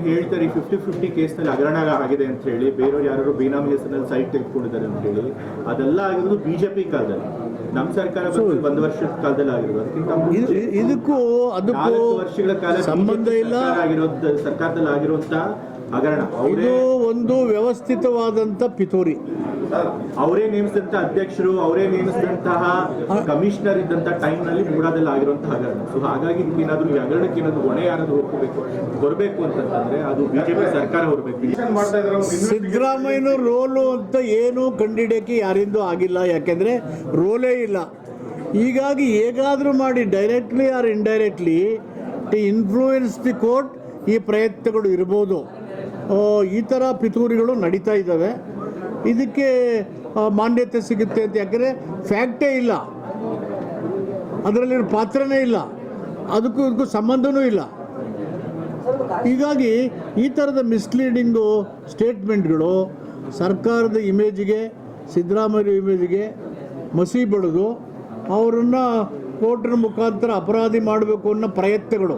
ಹೇಳ್ತಾರೆ 50-50 ಕೇಸ್ನಲ್ಲಿ ಹಗರಣ ಆಗಿದೆ ಅಂತ ಹೇಳಿ, ಬೇರೆಯವ್ರು ಯಾರು ಬೇನಾಮಿ ಹೆಸರಿನಲ್ಲಿ ಸೈಟ್ ತೆಗೆದುಕೊಂಡಿದ್ದಾರೆ ಅಂತ ಹೇಳಿ, ಅದೆಲ್ಲ ಆಗಿರೋದು ಬಿಜೆಪಿ ಕಾಲದಲ್ಲಿ. ನಮ್ಮ ಸರ್ಕಾರ ಒಂದು ವರ್ಷದ ಕಾಲದಲ್ಲಿ ಆಗಿರೋದು. ಅದಕ್ಕಿಂತ ಇದಕ್ಕೂ ಅದಕ್ಕೂ ವರ್ಷಗಳ ಕಾಲ ಸಂಬಂಧ ಇಲ್ಲ. ಸರ್ಕಾರದಲ್ಲಿ ಆಗಿರುವಂತ ಹಗರಣ ಇದು ಒಂದು ವ್ಯವಸ್ಥಿತವಾದಂಥ ಪಿತೂರಿ. ಅವರೇ ನೇಮಿಸಿದಂತ ಅಧ್ಯಕ್ಷರು, ಅವರೇ ನೇಮಿಸಿದಂತಹ ಕಮಿಷನರ್ ಇದ್ದಂತ ಟೈಮ್ ನಲ್ಲಿ ಮೂಡಾದಲ್ಲಿ ಆಗಿರುವಂತಹ ಹಗರಣ. ಸೊ ಹಾಗಾಗಿ ಏನಾದ್ರು ಈ ಹಗರಣಕ್ಕೆ ಏನಾದ್ರು ಹೊಣೆ ಯಾರಾದ್ರೂ ಹೊರಬೇಕು ಅಂತಂದ್ರೆ ಅದು ಬಿಜೆಪಿ ಸರ್ಕಾರ ಹೊರಬೇಕು. ಸಿದ್ದರಾಮಯ್ಯನ ರೋಲು ಅಂತ ಏನು ಕಂಡಿಡಿಯಕ್ಕೆ ಯಾರಿಂದೂ ಆಗಿಲ್ಲ, ಯಾಕೆಂದ್ರೆ ರೋಲೇ ಇಲ್ಲ. ಹೀಗಾಗಿ ಹೇಗಾದರೂ ಮಾಡಿ directly or indirectly to influence the court ಈ ಪ್ರಯತ್ನಗಳು ಇರ್ಬೋದು. ಈ ಥರ ಪಿತೂರಿಗಳು ನಡೀತಾ ಇದ್ದಾವೆ. ಇದಕ್ಕೆ ಮಾನ್ಯತೆ ಸಿಗುತ್ತೆ ಅಂತ, ಯಾಕಂದರೆ ಫ್ಯಾಕ್ಟೇ ಇಲ್ಲ, ಅದರಲ್ಲಿರೋ ಪಾತ್ರನೇ ಇಲ್ಲ, ಅದಕ್ಕೂ ಇದಕ್ಕೂ ಸಂಬಂಧವೂ ಇಲ್ಲ. ಹೀಗಾಗಿ ಈ ಥರದ ಮಿಸ್ಲೀಡಿಂಗು ಸ್ಟೇಟ್ಮೆಂಟ್ಗಳು ಸರ್ಕಾರದ ಇಮೇಜಿಗೆ, ಸಿದ್ದರಾಮಯ್ಯ ಇಮೇಜಿಗೆ ಮಸಿ ಬಳಿದು ಅವರನ್ನು ಕೋರ್ಟ್ನ ಮುಖಾಂತರ ಅಪರಾಧಿ ಮಾಡಬೇಕು ಅನ್ನೋ ಪ್ರಯತ್ನಗಳು.